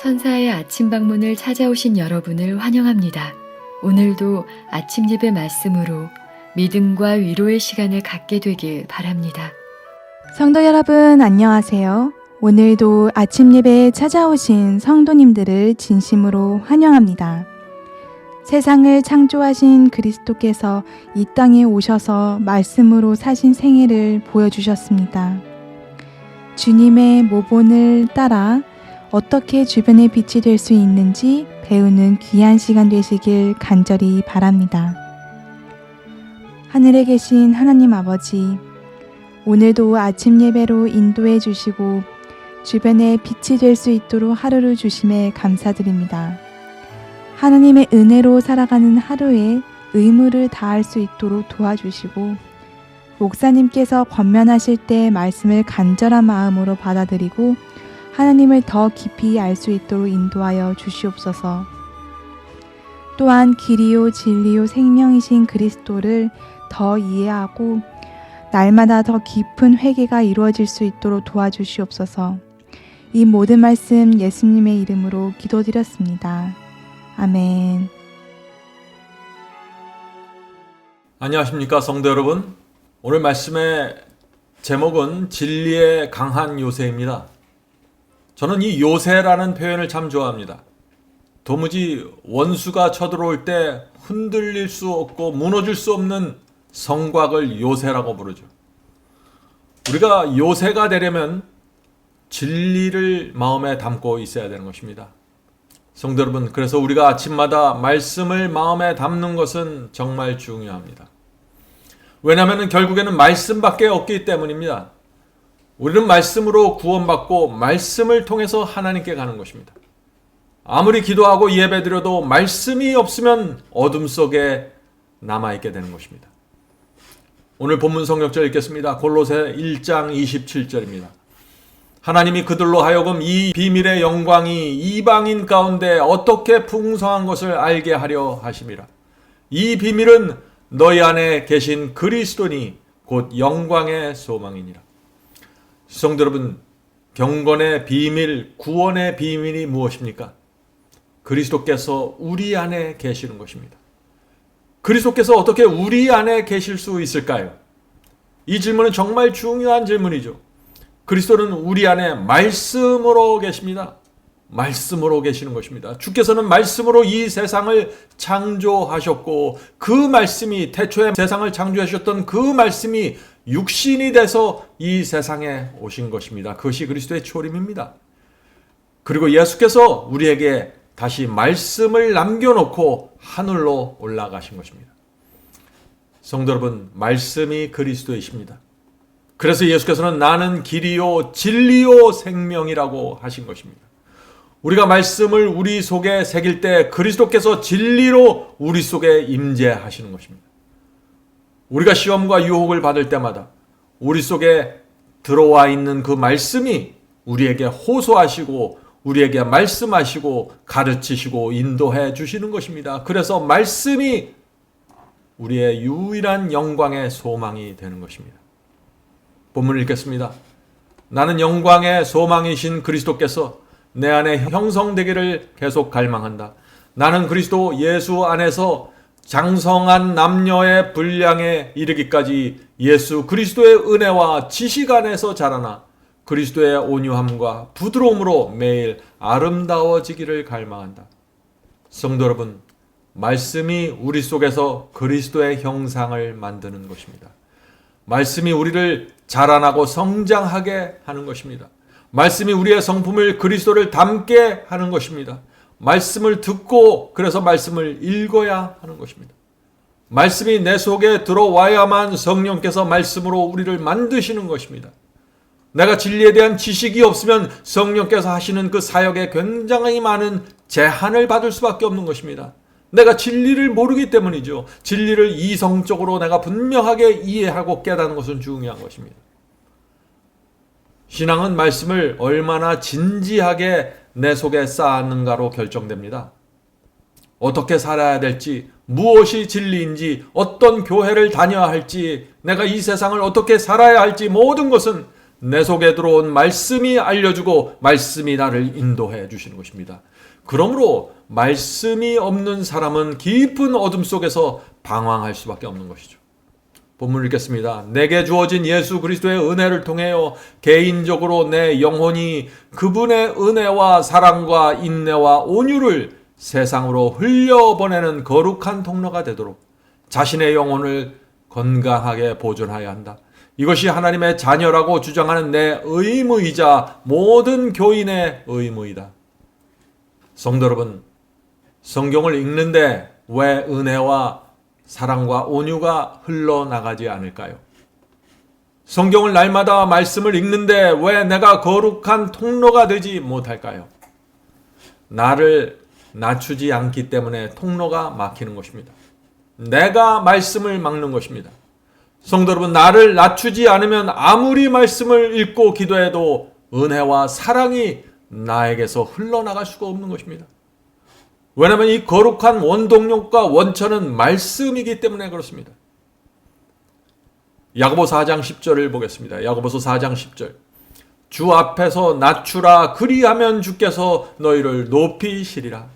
천사의 아침 방문을 찾아오신 여러분을 환영합니다. 오늘도 아침 예배 말씀으로 믿음과 위로의 시간을 갖게 되길 바랍니다. 성도 여러분 안녕하세요. 오늘도 아침 예배에 찾아오신 성도님들을 진심으로 환영합니다. 세상을 창조하신 그리스도께서 이 땅에 오셔서 말씀으로 사신 생애를 보여주셨습니다. 주님의 모본을 따라 어떻게 주변의 빛이 될 수 있는지 배우는 귀한 시간 되시길 간절히 바랍니다. 하늘에 계신 하나님 아버지, 오늘도 아침 예배로 인도해 주시고 주변에 빛이 될 수 있도록 하루를 주심에 감사드립니다. 하나님의 은혜로 살아가는 하루에 의무를 다할 수 있도록 도와주시고 목사님께서 권면하실 때 말씀을 간절한 마음으로 받아들이고 하나님을 더 깊이 알 수 있도록 인도하여 주시옵소서. 또한 길이요 진리요 생명이신 그리스도를 더 이해하고 날마다 더 깊은 회개가 이루어질 수 있도록 도와주시옵소서. 이 모든 말씀 예수님의 이름으로 기도드렸습니다. 아멘. 안녕하십니까 성도 여러분. 오늘 말씀의 제목은 진리의 강한 요새입니다. 저는 이 요새라는 표현을 참 좋아합니다. 도무지 원수가 쳐들어올 때 흔들릴 수 없고 무너질 수 없는 성곽을 요새라고 부르죠. 우리가 요새가 되려면 진리를 마음에 담고 있어야 되는 것입니다. 성도 여러분, 그래서 우리가 아침마다 말씀을 마음에 담는 것은 정말 중요합니다. 왜냐하면 결국에는 말씀밖에 없기 때문입니다. 우리는 말씀으로 구원받고 말씀을 통해서 하나님께 가는 것입니다. 아무리 기도하고 예배드려도 말씀이 없으면 어둠 속에 남아있게 되는 것입니다. 오늘 본문 성경절 읽겠습니다. 골로새 1장 27절입니다. 하나님이 그들로 하여금 이 비밀의 영광이 이방인 가운데 어떻게 풍성한 것을 알게 하려 하심이라. 이 비밀은 너희 안에 계신 그리스도니 곧 영광의 소망이니라. 성도 여러분, 경건의 비밀, 구원의 비밀이 무엇입니까? 그리스도께서 우리 안에 계시는 것입니다. 그리스도께서 어떻게 우리 안에 계실 수 있을까요? 이 질문은 정말 중요한 질문이죠. 그리스도는 우리 안에 말씀으로 계십니다. 말씀으로 계시는 것입니다. 주께서는 말씀으로 이 세상을 창조하셨고 그 말씀이 태초에 세상을 창조하셨던 그 말씀이 육신이 돼서 이 세상에 오신 것입니다. 그것이 그리스도의 초림입니다. 그리고 예수께서 우리에게 다시 말씀을 남겨놓고 하늘로 올라가신 것입니다. 성도 여러분, 말씀이 그리스도이십니다. 그래서 예수께서는 나는 길이요 진리요 생명이라고 하신 것입니다. 우리가 말씀을 우리 속에 새길 때 그리스도께서 진리로 우리 속에 임재하시는 것입니다. 우리가 시험과 유혹을 받을 때마다 우리 속에 들어와 있는 그 말씀이 우리에게 호소하시고 우리에게 말씀하시고 가르치시고 인도해 주시는 것입니다. 그래서 말씀이 우리의 유일한 영광의 소망이 되는 것입니다. 본문을 읽겠습니다. 나는 영광의 소망이신 그리스도께서 내 안에 형성되기를 계속 갈망한다. 나는 그리스도 예수 안에서 장성한 남녀의 분량에 이르기까지 예수 그리스도의 은혜와 지식 안에서 자라나 그리스도의 온유함과 부드러움으로 매일 아름다워지기를 갈망한다. 성도 여러분, 말씀이 우리 속에서 그리스도의 형상을 만드는 것입니다. 말씀이 우리를 자라나고 성장하게 하는 것입니다. 말씀이 우리의 성품을 그리스도를 닮게 하는 것입니다. 말씀을 듣고 그래서 말씀을 읽어야 하는 것입니다. 말씀이 내 속에 들어와야만 성령께서 말씀으로 우리를 만드시는 것입니다. 내가 진리에 대한 지식이 없으면 성령께서 하시는 그 사역에 굉장히 많은 제한을 받을 수밖에 없는 것입니다. 내가 진리를 모르기 때문이죠. 진리를 이성적으로 내가 분명하게 이해하고 깨닫는 것은 중요한 것입니다. 신앙은 말씀을 얼마나 진지하게 내 속에 쌓았는가로 결정됩니다. 어떻게 살아야 될지, 무엇이 진리인지, 어떤 교회를 다녀야 할지, 내가 이 세상을 어떻게 살아야 할지 모든 것은 내 속에 들어온 말씀이 알려주고 말씀이 나를 인도해 주시는 것입니다. 그러므로 말씀이 없는 사람은 깊은 어둠 속에서 방황할 수밖에 없는 것이죠. 본문을 읽겠습니다. 내게 주어진 예수 그리스도의 은혜를 통하여 개인적으로 내 영혼이 그분의 은혜와 사랑과 인내와 온유를 세상으로 흘려보내는 거룩한 통로가 되도록 자신의 영혼을 건강하게 보존해야 한다. 이것이 하나님의 자녀라고 주장하는 내 의무이자 모든 교인의 의무이다. 성도 여러분, 성경을 읽는데 왜 은혜와 사랑과 온유가 흘러나가지 않을까요? 성경을 날마다 말씀을 읽는데 왜 내가 거룩한 통로가 되지 못할까요? 나를 낮추지 않기 때문에 통로가 막히는 것입니다. 내가 말씀을 막는 것입니다. 성도 여러분, 나를 낮추지 않으면 아무리 말씀을 읽고 기도해도 은혜와 사랑이 나에게서 흘러나갈 수가 없는 것입니다. 왜냐하면 이 거룩한 원동력과 원천은 말씀이기 때문에 그렇습니다. 야고보서 4장 10절을 보겠습니다. 야고보서 4장 10절. 주 앞에서 낮추라 그리하면 주께서 너희를 높이시리라.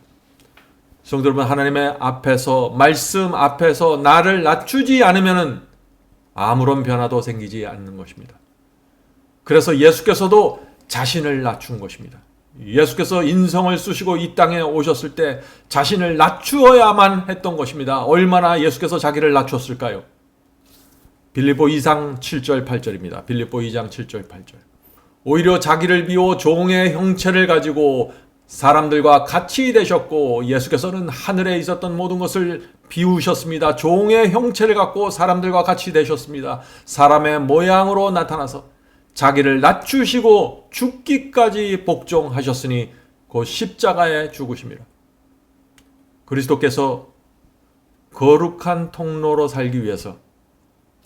성도 여러분, 하나님의 앞에서 말씀 앞에서 나를 낮추지 않으면 아무런 변화도 생기지 않는 것입니다. 그래서 예수께서도 자신을 낮춘 것입니다. 예수께서 인성을 쓰시고 이 땅에 오셨을 때 자신을 낮추어야만 했던 것입니다. 얼마나 예수께서 자기를 낮췄을까요? 빌립보 2장 7절 8절입니다. 빌립보 2장 7절 8절. 오히려 자기를 비워 종의 형체를 가지고 사람들과 같이 되셨고 예수께서는 하늘에 있었던 모든 것을 비우셨습니다. 종의 형체를 갖고 사람들과 같이 되셨습니다. 사람의 모양으로 나타나서 자기를 낮추시고 죽기까지 복종하셨으니 곧 십자가에 죽으심이라. 그리스도께서 거룩한 통로로 살기 위해서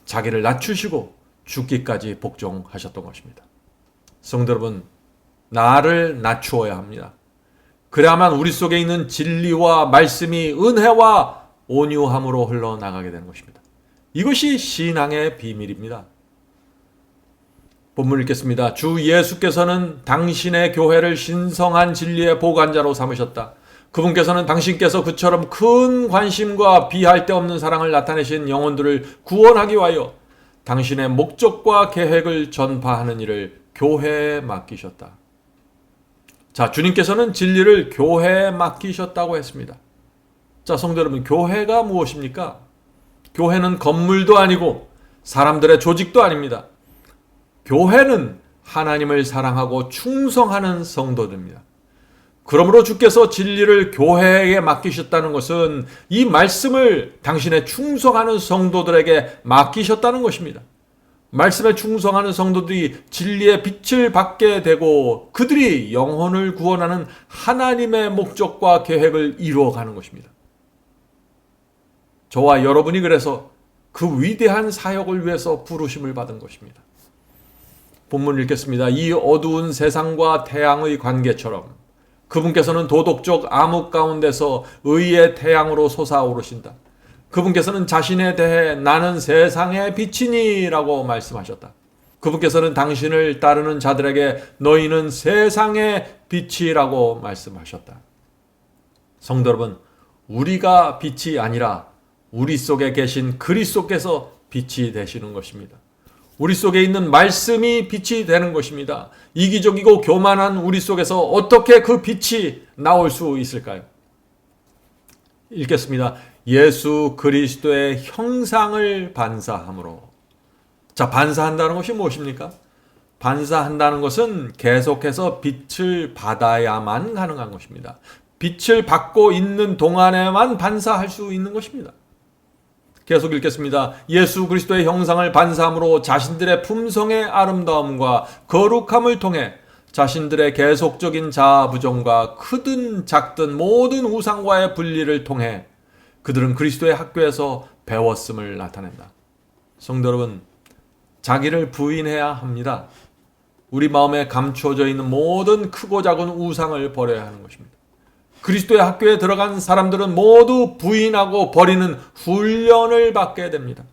자기를 낮추시고 죽기까지 복종하셨던 것입니다. 성도 여러분, 나를 낮추어야 합니다. 그래야만 우리 속에 있는 진리와 말씀이 은혜와 온유함으로 흘러나가게 되는 것입니다. 이것이 신앙의 비밀입니다. 본문 읽겠습니다. 주 예수께서는 당신의 교회를 신성한 진리의 보관자로 삼으셨다. 그분께서는 당신께서 그처럼 큰 관심과 비할 데 없는 사랑을 나타내신 영혼들을 구원하기 위하여 당신의 목적과 계획을 전파하는 일을 교회에 맡기셨다. 자, 주님께서는 진리를 교회에 맡기셨다고 했습니다. 자, 성도 여러분, 교회가 무엇입니까? 교회는 건물도 아니고 사람들의 조직도 아닙니다. 교회는 하나님을 사랑하고 충성하는 성도들입니다. 그러므로 주께서 진리를 교회에 맡기셨다는 것은 이 말씀을 당신의 충성하는 성도들에게 맡기셨다는 것입니다. 말씀에 충성하는 성도들이 진리의 빛을 받게 되고 그들이 영혼을 구원하는 하나님의 목적과 계획을 이루어가는 것입니다. 저와 여러분이 그래서 그 위대한 사역을 위해서 부르심을 받은 것입니다. 본문 읽겠습니다. 이 어두운 세상과 태양의 관계처럼 그분께서는 도덕적 암흑 가운데서 의의 태양으로 솟아오르신다. 그분께서는 자신에 대해 나는 세상의 빛이니 라고 말씀하셨다. 그분께서는 당신을 따르는 자들에게 너희는 세상의 빛이라고 말씀하셨다. 성도 여러분, 우리가 빛이 아니라 우리 속에 계신 그리스도께서 빛이 되시는 것입니다. 우리 속에 있는 말씀이 빛이 되는 것입니다. 이기적이고 교만한 우리 속에서 어떻게 그 빛이 나올 수 있을까요? 읽겠습니다. 예수 그리스도의 형상을 반사함으로. 자, 반사한다는 것이 무엇입니까? 반사한다는 것은 계속해서 빛을 받아야만 가능한 것입니다. 빛을 받고 있는 동안에만 반사할 수 있는 것입니다. 계속 읽겠습니다. 예수 그리스도의 형상을 반사함으로 자신들의 품성의 아름다움과 거룩함을 통해 자신들의 계속적인 자아 부정과 크든 작든 모든 우상과의 분리를 통해 그들은 그리스도의 학교에서 배웠음을 나타낸다. 성도 여러분, 자기를 부인해야 합니다. 우리 마음에 감춰져 있는 모든 크고 작은 우상을 버려야 하는 것입니다. 그리스도의 학교에 들어간 사람들은 모두 부인하고 버리는 훈련을 받게 됩니다.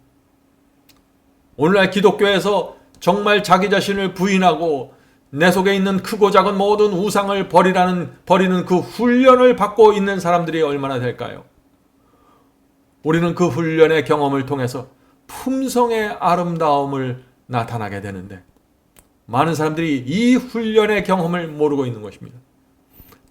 오늘날 기독교에서 정말 자기 자신을 부인하고 내 속에 있는 크고 작은 모든 우상을 버리는 그 훈련을 받고 있는 사람들이 얼마나 될까요? 우리는 그 훈련의 경험을 통해서 품성의 아름다움을 나타나게 되는데 많은 사람들이 이 훈련의 경험을 모르고 있는 것입니다.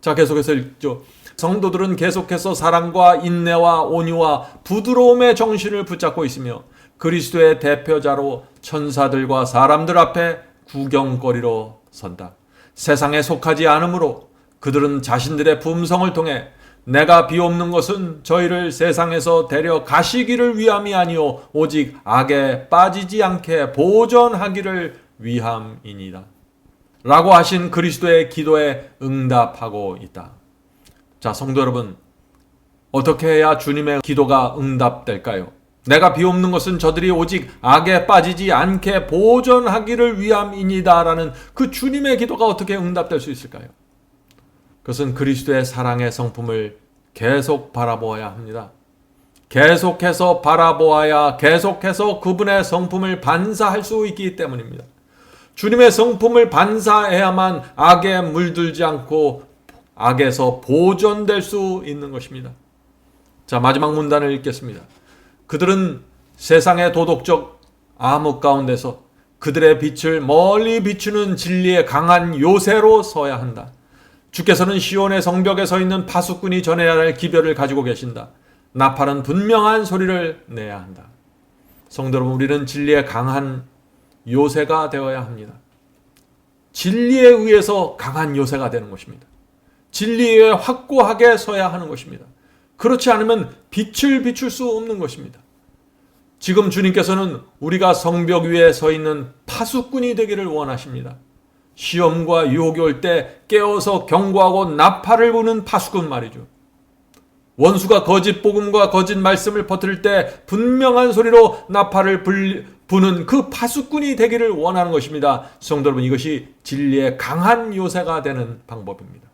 자, 계속해서 읽죠. 성도들은 계속해서 사랑과 인내와 온유와 부드러움의 정신을 붙잡고 있으며 그리스도의 대표자로 천사들과 사람들 앞에 구경거리로 선다. 세상에 속하지 않으므로 그들은 자신들의 품성을 통해 내가 비옵는 것은 저희를 세상에서 데려가시기를 위함이 아니요 오직 악에 빠지지 않게 보전하기를 위함이니라. 라고 하신 그리스도의 기도에 응답하고 있다. 자, 성도 여러분, 어떻게 해야 주님의 기도가 응답될까요? 내가 비옵는 것은 저들이 오직 악에 빠지지 않게 보전하기를 위함이니다 라는 그 주님의 기도가 어떻게 응답될 수 있을까요? 그것은 그리스도의 사랑의 성품을 계속 바라보아야 합니다. 계속해서 바라보아야 계속해서 그분의 성품을 반사할 수 있기 때문입니다. 주님의 성품을 반사해야만 악에 물들지 않고 악에서 보존될 수 있는 것입니다. 자, 마지막 문단을 읽겠습니다. 그들은 세상의 도덕적 암흑 가운데서 그들의 빛을 멀리 비추는 진리의 강한 요새로 서야 한다. 주께서는 시온의 성벽에 서 있는 파수꾼이 전해야 할 기별을 가지고 계신다. 나팔은 분명한 소리를 내야 한다. 성도 여러분, 우리는 진리의 강한 요새가 되어야 합니다. 진리에 의해서 강한 요새가 되는 것입니다. 진리에 확고하게 서야 하는 것입니다. 그렇지 않으면 빛을 비출 수 없는 것입니다. 지금 주님께서는 우리가 성벽 위에 서 있는 파수꾼이 되기를 원하십니다. 시험과 유혹이 올 때 깨어서 경고하고 나팔을 부는 파수꾼 말이죠. 원수가 거짓 복음과 거짓 말씀을 퍼뜨릴 때 분명한 소리로 나팔을 부는 그 파수꾼이 되기를 원하는 것입니다. 성도 여러분, 이것이 진리의 강한 요새가 되는 방법입니다.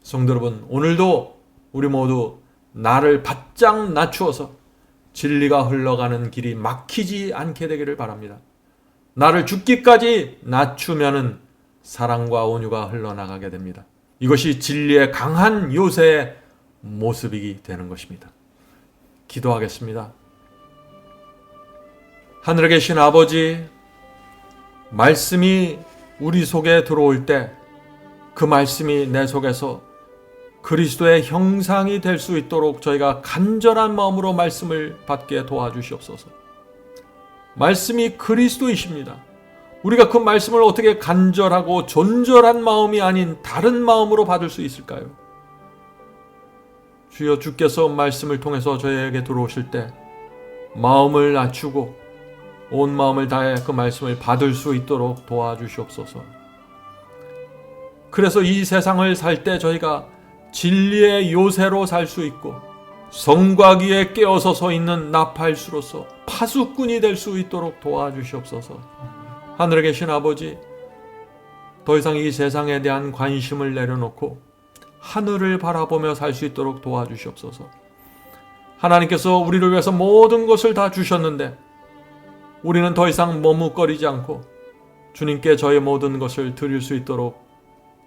성도 여러분, 오늘도 우리 모두 나를 바짝 낮추어서 진리가 흘러가는 길이 막히지 않게 되기를 바랍니다. 나를 죽기까지 낮추면은 사랑과 온유가 흘러나가게 됩니다. 이것이 진리의 강한 요새의 모습이기 되는 것입니다. 기도하겠습니다. 하늘에 계신 아버지, 말씀이 우리 속에 들어올 때 그 말씀이 내 속에서 그리스도의 형상이 될 수 있도록 저희가 간절한 마음으로 말씀을 받게 도와주시옵소서. 말씀이 그리스도이십니다. 우리가 그 말씀을 어떻게 간절하고 존절한 마음이 아닌 다른 마음으로 받을 수 있을까요? 주여, 주께서 말씀을 통해서 저희에게 들어오실 때 마음을 낮추고 온 마음을 다해 그 말씀을 받을 수 있도록 도와주시옵소서. 그래서 이 세상을 살 때 저희가 진리의 요새로 살 수 있고 성곽 위에 깨어서 서 있는 나팔수로서 파수꾼이 될 수 있도록 도와주시옵소서. 하늘에 계신 아버지, 더 이상 이 세상에 대한 관심을 내려놓고 하늘을 바라보며 살 수 있도록 도와주시옵소서. 하나님께서 우리를 위해서 모든 것을 다 주셨는데 우리는 더 이상 머뭇거리지 않고 주님께 저의 모든 것을 드릴 수 있도록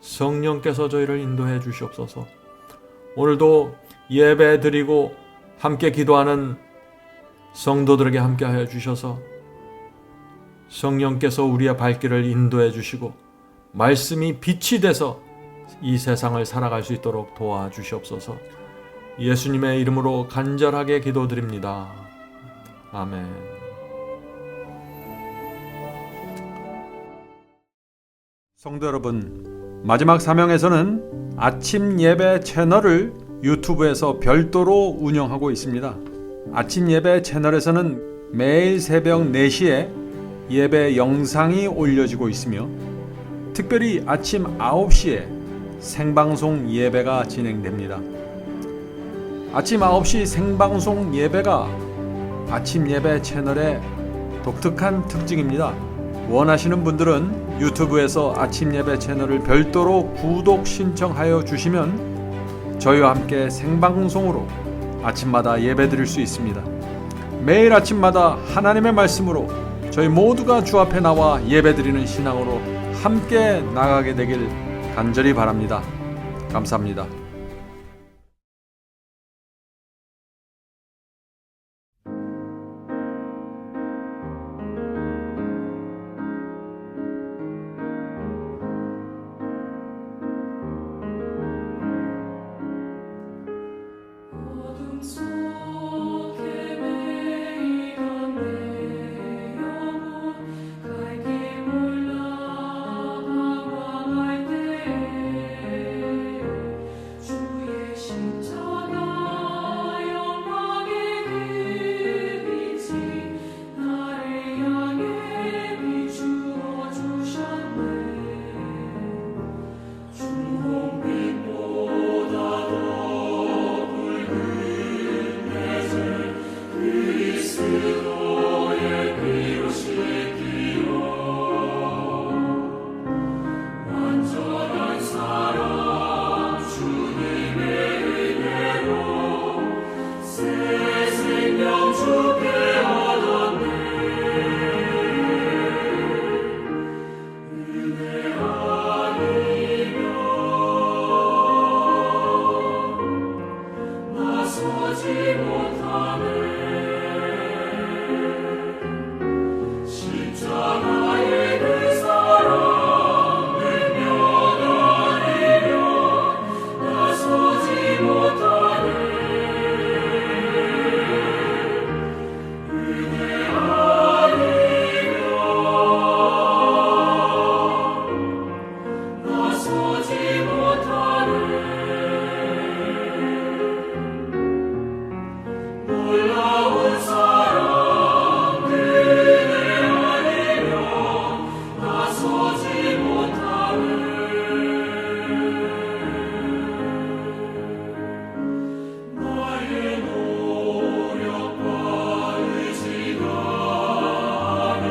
성령께서 저희를 인도해 주시옵소서. 오늘도 예배 드리고 함께 기도하는 성도들에게 함께하여 주셔서 성령께서 우리의 발길을 인도해 주시고 말씀이 빛이 돼서 이 세상을 살아갈 수 있도록 도와주시옵소서. 예수님의 이름으로 간절하게 기도드립니다. 아멘. 성도 여러분, 마지막 사명에서는 아침 예배 채널을 유튜브에서 별도로 운영하고 있습니다. 아침 예배 채널에서는 매일 새벽 4시에 예배 영상이 올려지고 있으며 특별히 아침 9시에 생방송 예배가 진행됩니다. 아침 9시 생방송 예배가 아침 예배 채널의 독특한 특징입니다. 원하시는 분들은 유튜브에서 아침 예배 채널을 별도로 구독 신청하여 주시면 저희와 함께 생방송으로 아침마다 예배 드릴 수 있습니다. 매일 아침마다 하나님의 말씀으로 저희 모두가 주 앞에 나와 예배드리는 신앙으로 함께 나가게 되길 간절히 바랍니다. 감사합니다. 어둠 속에 매이던 내 영혼 갈 길 몰라 방황할 때에 주의 십자가 영광의 그 빛이 나를 향해 비추어 주셨네. 주홍빛보다 더 붉은 내색 그리스도의 피로 씻기어 완전한 사랑 주님의 은혜로 새 생명 주께 얻었네. 은혜 아니면 나서지 못하네. 십자가의 그 사랑 능력 아니면 나서지 못하네. 은혜 아니면 나서지 못하네. 놀라운 사랑 그대 아니면 나서지 못하네. 나의 노력과 의지가 아닌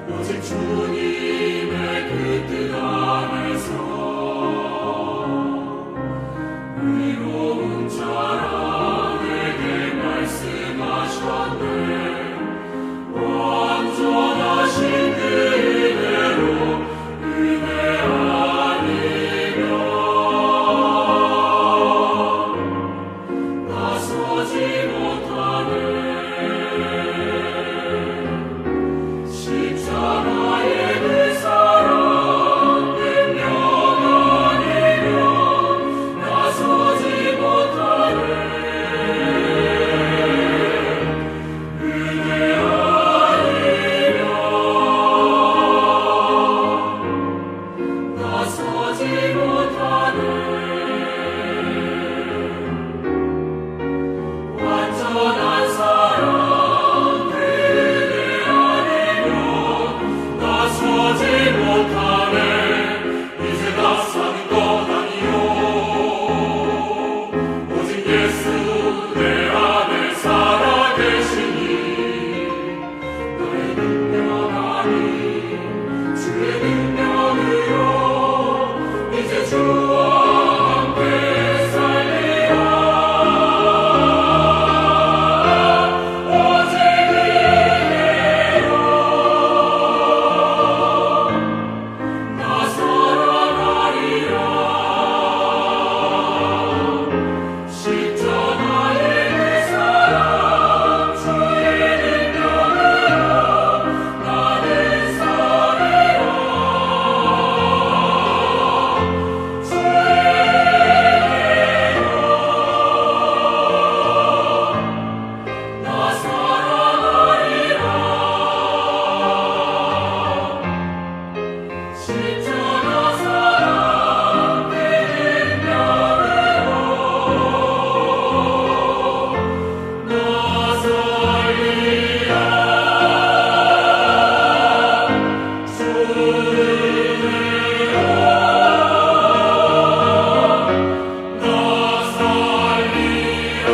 오직 주님의 그 뜻 안에서 의로운 자라 내게 말씀하셨네. 완전하신 그 은혜로 은혜 아니면 나서지 못하네. 십자가의 그 사랑 능력 아니면 나서지 못하네. 은혜 아니면 나서지 못하네. 완전한 사랑 그대 아니면 나서지 못하네. 이제 나 사는 것 아니요 오직 예수 내 안에 살아 계시니 나의 능력 아닌 주의 능력으로 이제 주와 함께 살리라. 오직 은혜로 나 살아가리라. 십자가의 그 사랑 주의 능력으로 나는 살리라. 나 살아가리라. 십자가 사랑 그 능력으로 나 살리라. 주 은혜로 나 살리라.